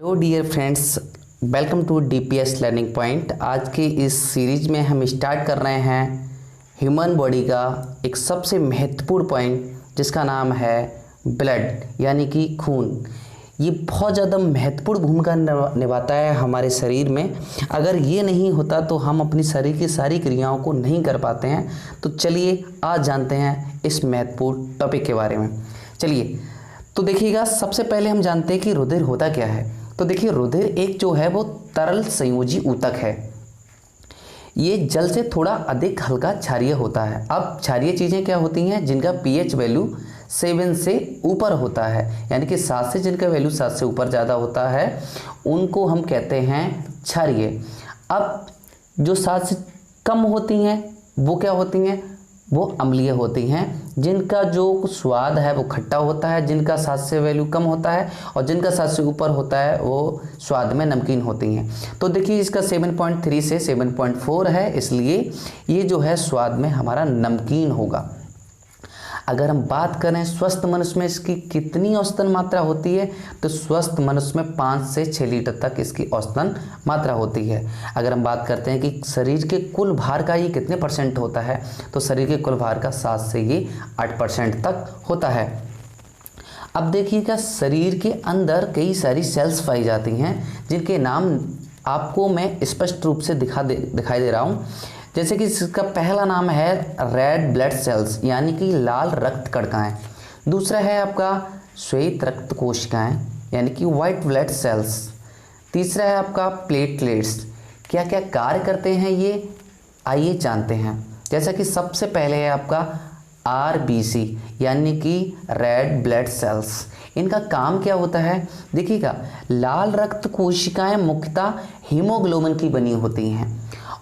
Hello dear friends, welcome to DPS learning point. आज के इस सीरीज में हम स्टार्ट कर रहे हैं ह्यूमन बॉडी का एक सबसे महत्वपूर्ण पॉइंट जिसका नाम है ब्लड यानी कि खून। ये बहुत ज़्यादा महत्वपूर्ण भूमिका निभाता है हमारे शरीर में। अगर ये नहीं होता तो हम अपनी शरीर की सारी क्रियाओं को नहीं कर पाते हैं। तो चलिए आज जानते हैं इस महत्वपूर्ण टॉपिक के बारे में। चलिए तो देखिएगा, सबसे पहले हम जानते हैं कि रुधिर होता क्या है। तो देखिए, रुधिर एक जो है वो तरल संयोजी ऊतक है। ये जल से थोड़ा अधिक हल्का क्षारीय होता है। अब क्षारीय चीज़ें क्या होती हैं? जिनका पीएच वैल्यू 7 से ऊपर होता है, यानी कि 7 से जिनका वैल्यू 7 से ऊपर ज़्यादा होता है उनको हम कहते हैं क्षारीय। अब जो 7 से कम होती हैं वो क्या होती हैं? वो अम्लीय होती हैं। जिनका जो स्वाद है वो खट्टा होता है, जिनका 7 से वैल्यू कम होता है, और जिनका 7 से ऊपर होता है वो स्वाद में नमकीन होती हैं। तो देखिए, इसका 7.3 से 7.4 है, इसलिए ये जो है स्वाद में हमारा नमकीन होगा। अगर हम बात करें स्वस्थ मनुष्य में इसकी कितनी औसतन मात्रा होती है, तो स्वस्थ मनुष्य में 5 से 6 लीटर तक इसकी औसतन मात्रा होती है। अगर हम बात करते हैं कि शरीर के कुल भार का ये कितने % होता है, तो शरीर के कुल भार का 7 से ये 8% तक होता है। अब देखिएगा, शरीर के अंदर कई सारी सेल्स पाई जाती हैं जिनके नाम आपको मैं स्पष्ट रूप से दिखाई दे रहा हूँ। जैसे कि इसका पहला नाम है रेड ब्लड सेल्स यानी कि लाल रक्त कणिकाएं। दूसरा है आपका श्वेत रक्त कोशिकाएं यानी कि वाइट ब्लड सेल्स। तीसरा है आपका प्लेटलेट्स। क्या क्या कार्य करते हैं ये, आइए जानते हैं। जैसा कि सबसे पहले है आपका आरबीसी यानी कि रेड ब्लड सेल्स। इनका काम क्या होता है? देखिएगा, लाल रक्त कोशिकाएं मुख्यतः हीमोग्लोबिन की बनी होती हैं,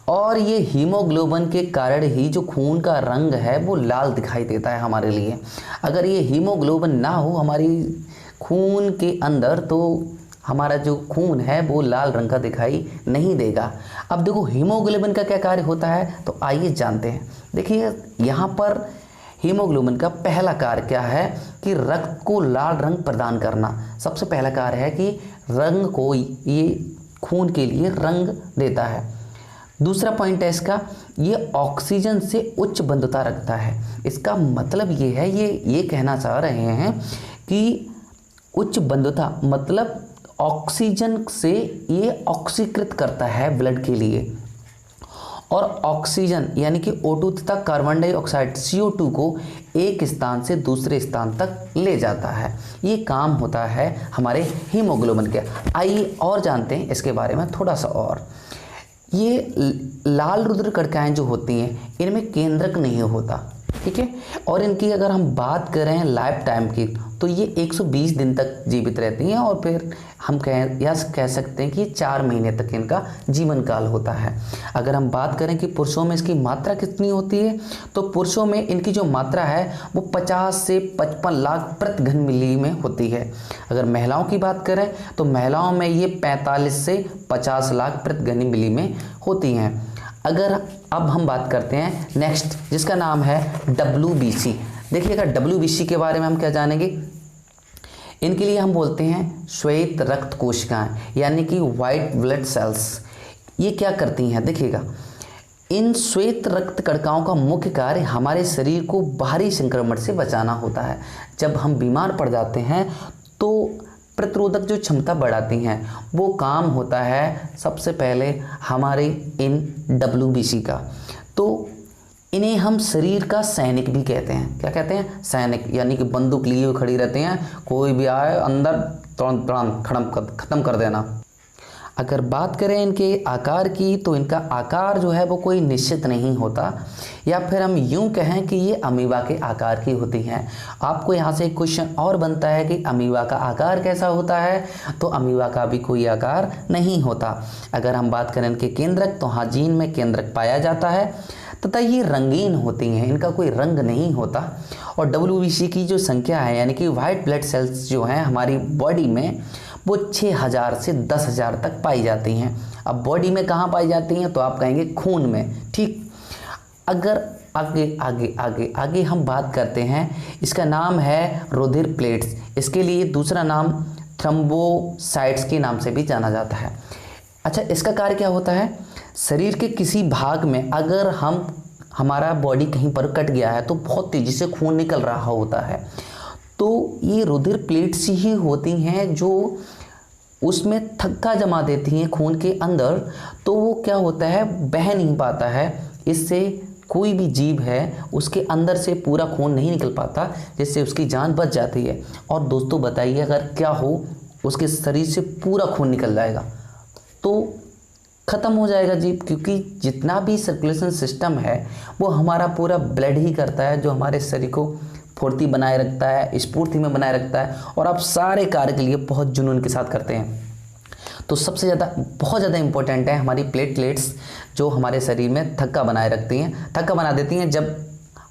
और ये हीमोग्लोबिन के कारण ही जो खून का रंग है वो लाल दिखाई देता है हमारे लिए। अगर ये हीमोग्लोबिन ना हो हमारी खून के अंदर, तो हमारा जो खून है वो लाल रंग का दिखाई नहीं देगा। अब देखो, हीमोग्लोबिन का क्या कार्य होता है, तो आइए जानते हैं। देखिए, यहाँ पर हीमोग्लोबिन का पहला कार्य क्या है कि रक्त को लाल रंग प्रदान करना। सबसे पहला कार्य है कि रंग को ये खून के लिए रंग देता है। दूसरा पॉइंट है इसका, ये ऑक्सीजन से उच्च बंधुता रखता है। इसका मतलब ये है, ये कहना चाह रहे हैं कि उच्च बंधुता मतलब ऑक्सीजन से ये ऑक्सीकृत करता है ब्लड के लिए, और ऑक्सीजन यानी कि O2 तथा कार्बन डाइऑक्साइड CO2 को एक स्थान से दूसरे स्थान तक ले जाता है। ये काम होता है हमारे हीमोग्लोबिन के। आइए और जानते हैं इसके बारे में थोड़ा सा और। ये लाल रुधिर कणिकाएं जो होती हैं इनमें केंद्रक नहीं होता, ठीक है। और इनकी अगर हम बात करें लाइफ टाइम की, तो ये 120 दिन तक जीवित रहती हैं, और फिर हम कह सकते हैं कि 4 महीने तक इनका जीवन काल होता है। अगर हम बात करें कि पुरुषों में इसकी मात्रा कितनी होती है, तो पुरुषों में इनकी जो मात्रा है वो 50 से 55 लाख प्रति घन मिली में होती है। अगर महिलाओं की बात करें तो महिलाओं में ये 45 से 50 लाख प्रति घन मिली में होती हैं। अगर अब हम बात करते हैं नेक्स्ट, जिसका नाम है WBC। देखिएगा, WBC के बारे में हम क्या जानेंगे। इनके लिए हम बोलते हैं श्वेत रक्त कोशिकाएं यानी कि वाइट ब्लड सेल्स। ये क्या करती हैं? देखिएगा, इन श्वेत रक्त कणिकाओं का मुख्य कार्य हमारे शरीर को बाहरी संक्रमण से बचाना होता है। जब हम बीमार पड़ जाते हैं तो प्रतिरोधक जो क्षमता बढ़ाती हैं, वो काम होता है सबसे पहले हमारे इन WBC का। तो इन्हें हम शरीर का सैनिक भी कहते हैं। क्या कहते हैं? सैनिक, यानी कि बंदूक लिए हुए खड़ी रहते हैं, कोई भी आए अंदर तुरंत खत्म कर देना। अगर बात करें इनके आकार की, तो इनका आकार जो है वो कोई निश्चित नहीं होता, या फिर हम यूं कहें कि ये अमीबा के आकार की होती हैं। आपको यहाँ से एक क्वेश्चन और बनता है कि अमीबा का आकार कैसा होता है, तो अमीबा का भी कोई आकार नहीं होता। अगर हम बात करें इनके केंद्रक, तो हाँ, जीन में केंद्रक पाया जाता है, तथा ये रंगीन होती हैं, इनका कोई रंग नहीं होता। और WBC की जो संख्या है यानी कि वाइट ब्लड सेल्स जो हैं हमारी बॉडी में, वो 6000 से 10,000 तक पाई जाती हैं। अब बॉडी में कहाँ पाई जाती हैं, तो आप कहेंगे खून में, ठीक। अगर आगे आगे आगे आगे हम बात करते हैं, इसका नाम है रुधिर प्लेट्स। इसके लिए दूसरा नाम थ्रोम्बोसाइट्स के नाम से भी जाना जाता है। अच्छा, इसका कार्य क्या होता है? शरीर के किसी भाग में अगर हमारा बॉडी कहीं पर कट गया है तो बहुत तेज़ी से खून निकल रहा होता है, तो ये रुधिर प्लेट्स ही होती हैं जो उसमें थक्का जमा देती हैं खून के अंदर, तो वो क्या होता है, बह नहीं पाता है। इससे कोई भी जीव है उसके अंदर से पूरा खून नहीं निकल पाता, जिससे उसकी जान बच जाती है। और दोस्तों बताइए, अगर क्या हो उसके शरीर से पूरा खून निकल जाएगा तो ख़त्म हो जाएगा जीव, क्योंकि जितना भी सर्कुलेशन सिस्टम है वो हमारा पूरा ब्लड ही करता है, जो हमारे शरीर को फुर्ती बनाए रखता है, स्फूर्ति में बनाए रखता है, और आप सारे कार्य के लिए बहुत जुनून के साथ करते हैं। तो सबसे ज़्यादा बहुत ज़्यादा इंपॉर्टेंट है हमारी प्लेटलेट्स, जो हमारे शरीर में थक्का बनाए रखती हैं, थक्का बना देती हैं जब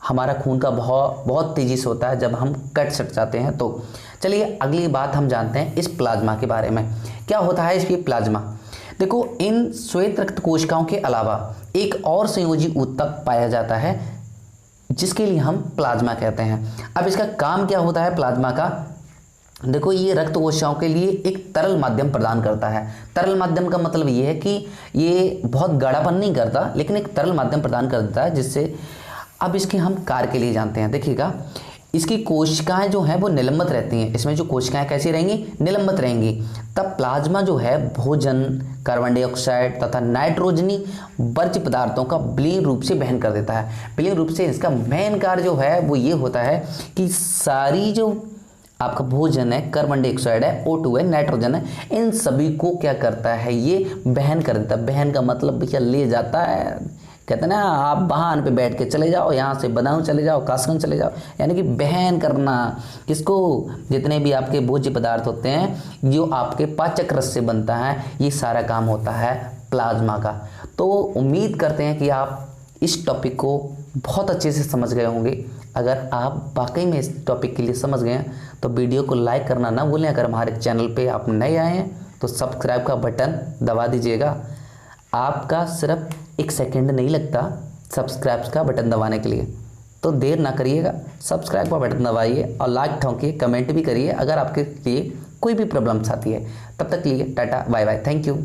हमारा खून का बहाव बहुत तेज़ी से होता है, जब हम कट सट जाते हैं। तो चलिए अगली बात हम जानते हैं इस प्लाज्मा के बारे में। क्या होता है इसकी प्लाज्मा? देखो, इन श्वेत रक्त कोशिकाओं के अलावा एक और संयोजी ऊतक पाया जाता है जिसके लिए हम प्लाज्मा कहते हैं। अब इसका काम क्या होता है प्लाज्मा का? देखो, ये रक्त कोशिकाओं के लिए एक तरल माध्यम प्रदान करता है। तरल माध्यम का मतलब ये है कि ये बहुत गाढ़ापन नहीं करता, लेकिन एक तरल माध्यम प्रदान कर देता है, जिससे अब इसके हम कार्य के लिए जानते हैं। देखिएगा, इसकी कोशिकाएं जो हैं वो निलंबित रहती हैं। इसमें जो कोशिकाएं कैसी रहेंगी? निलंबित रहेंगी। तब प्लाज्मा जो है भोजन, कार्बन डाइऑक्साइड तथा नाइट्रोजनी वर्ज्य पदार्थों का विलीन रूप से वहन कर देता है। विलीन रूप से इसका मेन कार्य जो है वो ये होता है कि सारी जो आपका भोजन है, कार्बन डाइऑक्साइड है, O2 है, नाइट्रोजन है, इन सभी को क्या करता है? ये वहन कर देता है। वहन का मतलब भैया ले जाता है। कहते हैं ना, आप वाहन पे बैठ के चले जाओ, यहाँ से बदायूं चले जाओ, कासगंज चले जाओ, यानी कि वहन करना। किसको? जितने भी आपके भोज्य पदार्थ होते हैं जो आपके पाचक रस से बनता है, ये सारा काम होता है प्लाज्मा का। तो उम्मीद करते हैं कि आप इस टॉपिक को बहुत अच्छे से समझ गए होंगे। अगर आप वाकई में इस टॉपिक के लिए समझ गए हैं तो वीडियो को लाइक करना ना भूलें। अगर हमारे चैनल पे आप नए आए हैं तो सब्सक्राइब का बटन दबा दीजिएगा। आपका सिर्फ 1 सेकंड नहीं लगता सब्सक्राइब का बटन दबाने के लिए, तो देर ना करिएगा, सब्सक्राइब का बटन दबाइए और लाइक ठोंकिए, कमेंट भी करिए अगर आपके लिए कोई भी प्रॉब्लम्स आती है। तब तक के लिए tata bye bye, thank you.